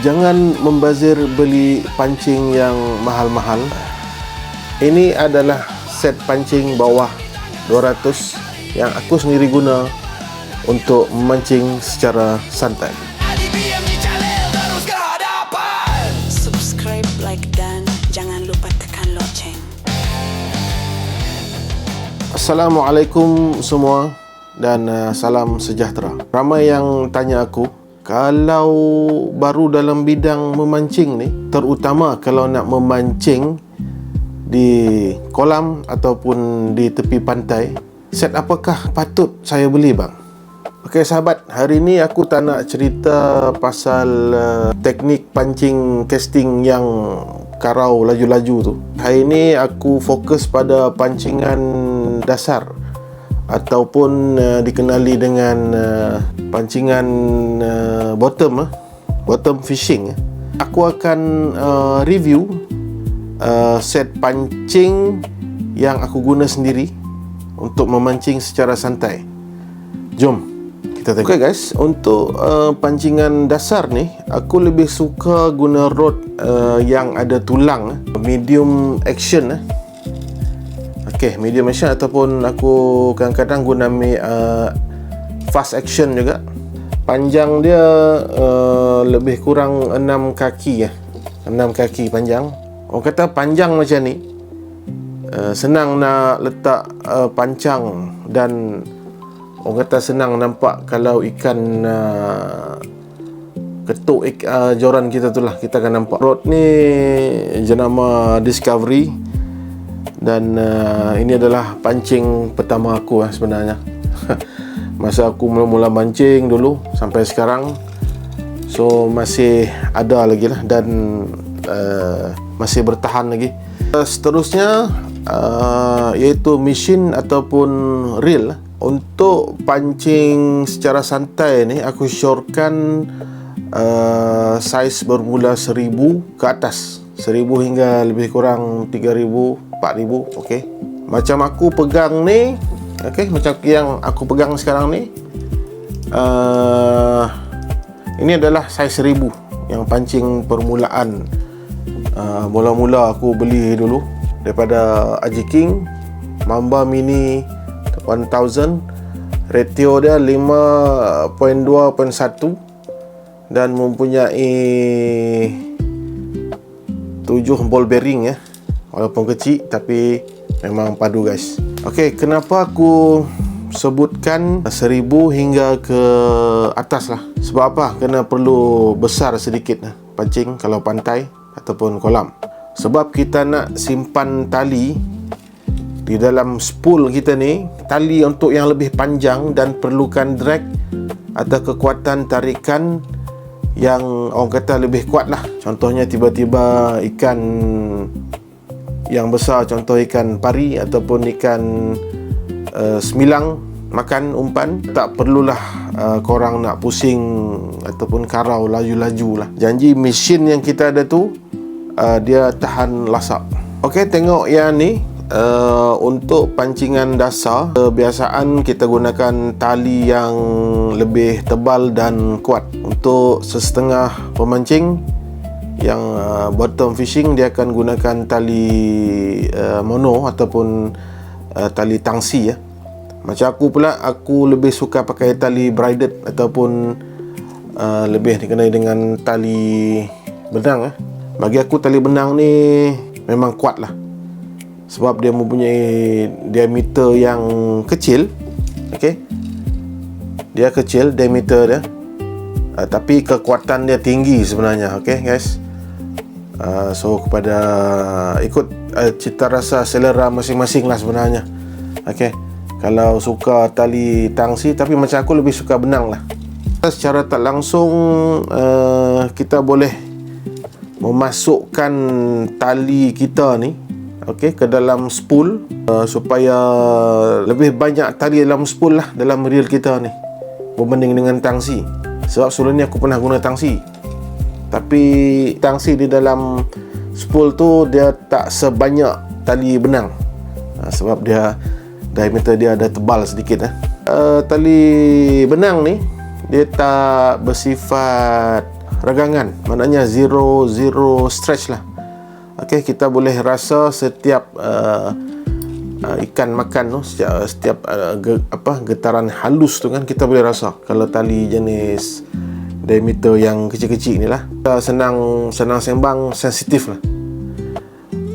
Jangan membazir beli pancing yang mahal-mahal. Ini adalah set pancing bawah 200 yang aku sendiri guna untuk memancing secara santai. Subscribe, like dan jangan lupa tekan loceng. Assalamualaikum semua dan salam sejahtera. Ramai yang tanya aku, kalau baru dalam bidang memancing ni, terutama kalau nak memancing di kolam ataupun di tepi pantai, set apakah patut saya beli bang? Okey sahabat, hari ni aku tak nak cerita pasal teknik pancing casting yang karau laju-laju tu. Hari ni aku fokus pada pancingan dasar ataupun dikenali dengan pancingan bottom fishing. Aku akan review set pancing yang aku guna sendiri untuk memancing secara santai. Jom kita tengok. Okay guys, untuk pancingan dasar ni aku lebih suka guna rod yang ada tulang, medium action. Okay, medium action ataupun aku kadang-kadang guna fast action juga. Panjang dia lebih kurang 6 kaki 6 kaki panjang. Orang kata panjang macam ni senang nak letak pancang, dan orang kata senang nampak kalau ikan ketuk joran kita tu lah, kita akan nampak. Rod ni jenama Discovery, dan ini adalah pancing pertama aku sebenarnya. Masa aku mula-mula mancing dulu sampai sekarang, so masih ada lagi lah, dan masih bertahan lagi. Seterusnya iaitu mesin ataupun reel. Untuk pancing secara santai ni aku syorkan saiz bermula 1000 ke atas, 1000 hingga lebih kurang 3000, 4000. okey. Macam aku pegang ni, okey, macam yang aku pegang sekarang ni, ini adalah saiz 1000 yang pancing permulaan. Mula-mula aku beli dulu daripada Aji King, Mamba Mini 1000. Ratio dia 5.2.1 dan mempunyai 7 ball bearing walaupun kecil tapi memang padu guys. Okey, kenapa aku sebutkan 1000 hingga ke atas lah? Sebab apa? Kena perlu besar sedikit pancing kalau pantai ataupun kolam. Sebab kita nak simpan tali di dalam spool kita ni, tali untuk yang lebih panjang, dan perlukan drag atau kekuatan tarikan yang orang kata lebih kuat lah. Contohnya tiba-tiba ikan yang besar, contoh ikan pari ataupun ikan semilang makan umpan, tak perlulah korang nak pusing ataupun karau laju-laju lah. Janji mesin yang kita ada tu dia tahan lasak. Okey, tengok yang ni. Untuk pancingan dasar, kebiasaan kita gunakan tali yang lebih tebal dan kuat. Untuk sesetengah pemancing yang bottom fishing, dia akan gunakan tali mono ataupun tali tangsi Macam aku pula, aku lebih suka pakai tali braided ataupun lebih dikenali dengan tali benang. Bagi aku tali benang ni memang kuat lah, sebab dia mempunyai diameter yang kecil. Okey, dia kecil diameter dia, tapi kekuatan dia tinggi sebenarnya. Okey guys, so kepada ikut cita rasa selera masing-masing lah sebenarnya. Okey, kalau suka tali tangsi, tapi macam aku lebih suka benang lah. Secara tak langsung kita boleh memasukkan tali kita ni ke dalam spool supaya lebih banyak tali dalam spool lah, dalam reel kita ni, berbanding dengan tangsi. Sebab sebelum ni aku pernah guna tangsi, tapi tangsi di dalam spool tu dia tak sebanyak tali benang, sebab dia diameter dia ada tebal sedikit. Tali benang ni dia tak bersifat regangan, maknanya zero stretch lah. Okey, kita boleh rasa setiap ikan makan tu, setiap getaran halus tu kan, kita boleh rasa. Kalau tali jenis diameter yang kecil-kecil ni lah, kita senang sembang, sensitif lah.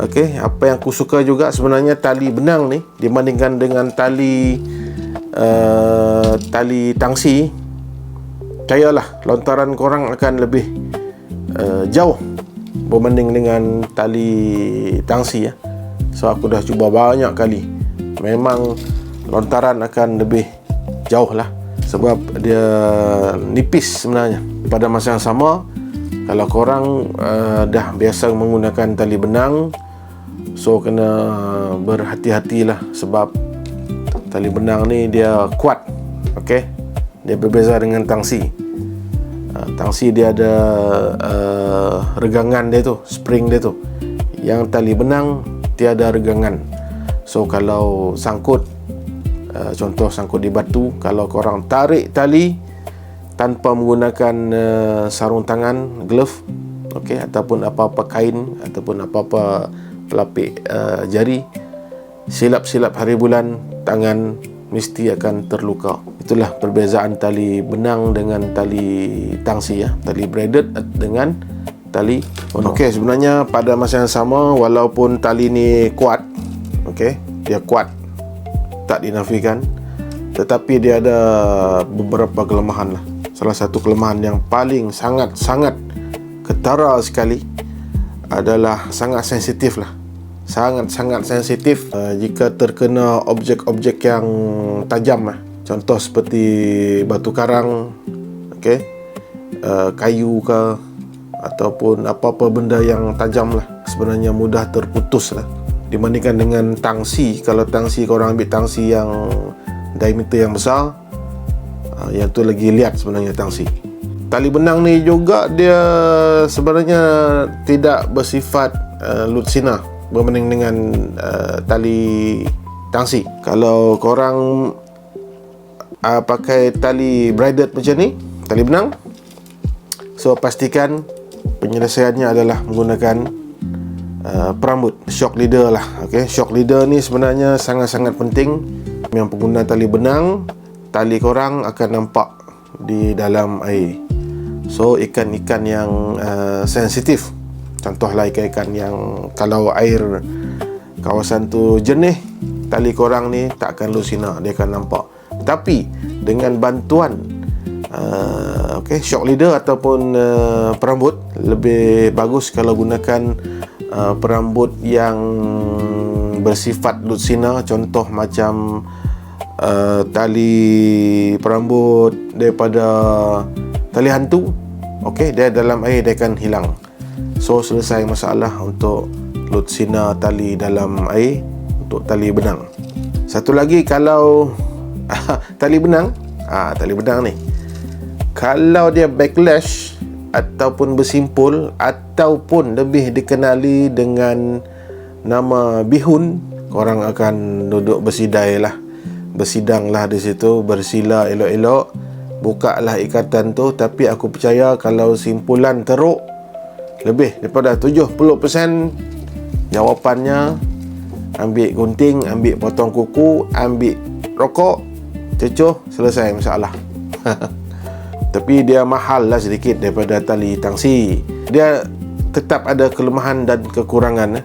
Okey, apa yang aku suka juga sebenarnya tali benang ni dibandingkan dengan tali tangsi, percayalah lontaran korang akan lebih jauh berbanding dengan tali tangsi ya. So aku dah cuba banyak kali, memang lontaran akan lebih jauh lah, sebab dia nipis sebenarnya. Pada masa yang sama, kalau korang dah biasa menggunakan tali benang, so kena berhati-hatilah, sebab tali benang ni dia kuat. Okey, dia berbeza dengan tangsi. Tangsi dia ada regangan dia tu, spring dia tu. Yang tali benang tiada regangan. So kalau sangkut, contoh sangkut di batu, kalau korang tarik tali tanpa menggunakan sarung tangan, glove, okey, ataupun apa-apa kain, ataupun apa-apa pelapik jari, silap-silap hari bulan, tangan mesti akan terluka. Itulah perbezaan tali benang dengan tali tangsi ya, tali braided dengan tali pono. Okey, sebenarnya pada masa yang sama, walaupun tali ni kuat, okey, dia kuat, tak dinafikan, tetapi dia ada beberapa kelemahan lah. Salah satu kelemahan yang paling sangat ketara sekali adalah sangat sensitif lah. Sangat sensitif jika terkena objek-objek yang tajam lah. Contoh seperti batu karang, okey, kayu ke, ataupun apa-apa benda yang tajam lah, sebenarnya mudah terputus lah dibandingkan dengan tangsi. Kalau tangsi, korang ambil tangsi yang diameter yang besar, yang tu lagi liat sebenarnya tangsi. Tali benang ni juga dia sebenarnya tidak bersifat lutsina berbanding dengan tali tangsi. Kalau korang pakai tali braided macam ni, tali benang, so pastikan penyelesaiannya adalah menggunakan perambut, shock leader lah. Okay? Shock leader ni sebenarnya sangat-sangat penting. Yang pengguna tali benang, tali korang akan nampak di dalam air. So ikan-ikan yang sensitif, contohlah ikan-ikan yang kalau air kawasan tu jernih, tali korang ni tak akan lusina, dia akan nampak. Tapi dengan bantuan shock leader ataupun perambut, lebih bagus kalau gunakan perambut yang bersifat lutsina, contoh macam tali perambut daripada tali hantu. Okey, dia dalam air dia akan hilang. So selesai masalah untuk lutsina tali dalam air untuk tali benang. Satu lagi, kalau tali benang ni, kalau dia backlash ataupun bersimpul, ataupun lebih dikenali dengan nama bihun, korang akan duduk bersidang lah di situ, bersila elok-elok, buka lah ikatan tu. Tapi aku percaya kalau simpulan teruk lebih daripada 70%, jawapannya ambil gunting, ambil potong kuku, ambil rokok, cucuh, selesai masalah. Tapi dia mahal lah sedikit daripada tali tangsi. Dia tetap ada kelemahan dan kekurangan.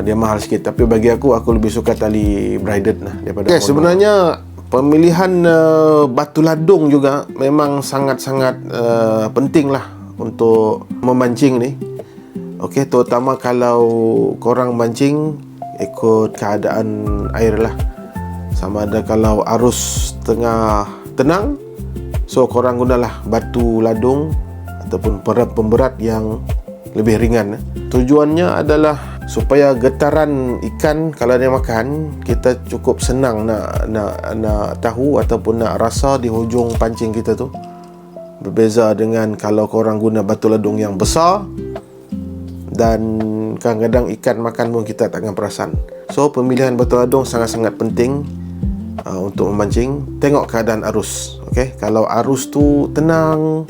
Dia mahal sikit, tapi bagi aku lebih suka tali braided lah daripada sebenarnya pemilihan batu ladung juga memang sangat-sangat penting lah untuk memancing ni. Okey, terutama kalau korang mancing ikut keadaan air lah. Sama ada kalau arus tengah tenang, so korang gunalah batu ladung ataupun pemberat yang lebih ringan. Tujuannya adalah supaya getaran ikan kalau dia makan, kita cukup senang nak tahu ataupun nak rasa di hujung pancing kita tu. Berbeza dengan kalau korang guna batu ladung yang besar, dan kadang-kadang ikan makan pun kita takkan perasan. So pemilihan batu ladung sangat-sangat penting untuk memancing. Tengok keadaan arus. Okey, kalau arus tu tenang,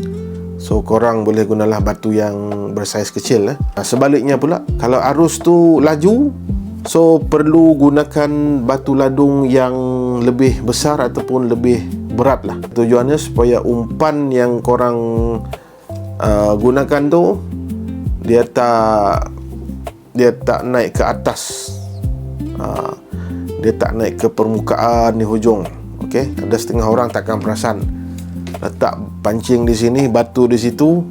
So korang boleh gunalah batu yang bersaiz kecil. Sebaliknya pula, kalau arus tu laju, so perlu gunakan batu ladung yang lebih besar ataupun lebih berat lah. Tujuannya supaya umpan yang korang gunakan tu dia tak naik ke atas, dia tak naik ke permukaan di hujung. Okey, ada setengah orang takkan perasan, letak pancing di sini, batu di situ,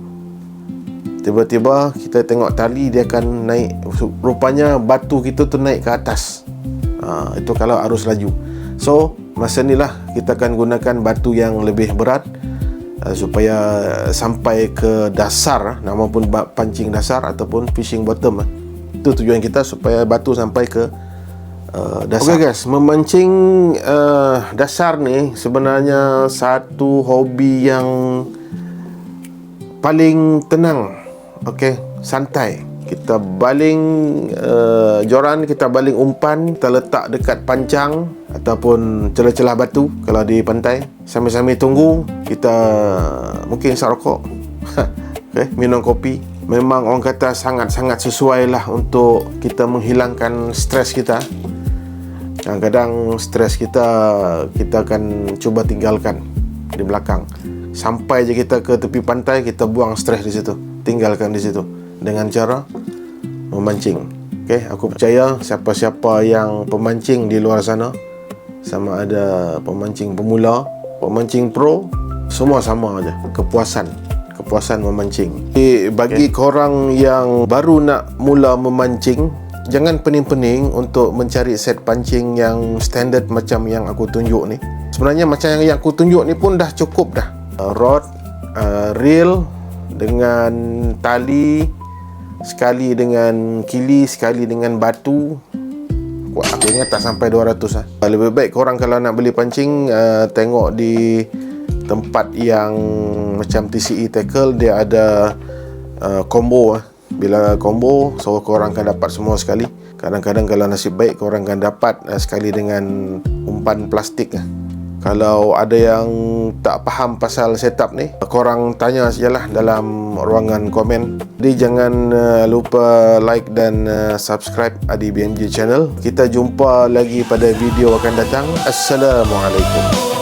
tiba-tiba kita tengok tali dia akan naik, rupanya batu kita tu naik ke atas. Itu kalau arus laju. So masa inilah kita akan gunakan batu yang lebih berat supaya sampai ke dasar, nama pun pancing dasar ataupun fishing bottom. Itu tujuan kita, supaya batu sampai ke dasar. Okay guys, memancing dasar ni sebenarnya satu hobi yang paling tenang. Okay, santai. Kita baling joran, kita baling umpan, kita letak dekat pancang ataupun celah-celah batu kalau di pantai. Sambil-sambil tunggu, kita mungkin isap rokok, okay, minum kopi. Memang orang kata sangat-sangat sesuai lah untuk kita menghilangkan stres kita. Kadang-kadang stres kita akan cuba tinggalkan di belakang. Sampai je kita ke tepi pantai, kita buang stres di situ, tinggalkan di situ dengan cara memancing. Okay, aku percaya siapa-siapa yang pemancing di luar sana, sama ada pemancing pemula, pemancing pro, semua sama aja kepuasan memancing. Bagi korang yang baru nak mula memancing, jangan pening-pening untuk mencari set pancing yang standard macam yang aku tunjuk ni. Sebenarnya macam yang aku tunjuk ni pun dah cukup dah. Rod, reel dengan tali, sekali dengan kili, sekali dengan batu. Aku ingat tak sampai 200 lah. Lebih baik korang kalau nak beli pancing, tengok di tempat yang macam TCE Tackle, dia ada combo. Bila combo, so korang akan dapat semua sekali. Kadang-kadang kalau nasib baik, korang akan dapat sekali dengan umpan plastik. Kalau ada yang tak faham pasal setup ni, korang tanya sajalah dalam ruangan komen. Jadi jangan lupa like dan subscribe Adi BMG channel. Kita jumpa lagi pada video akan datang. Assalamualaikum.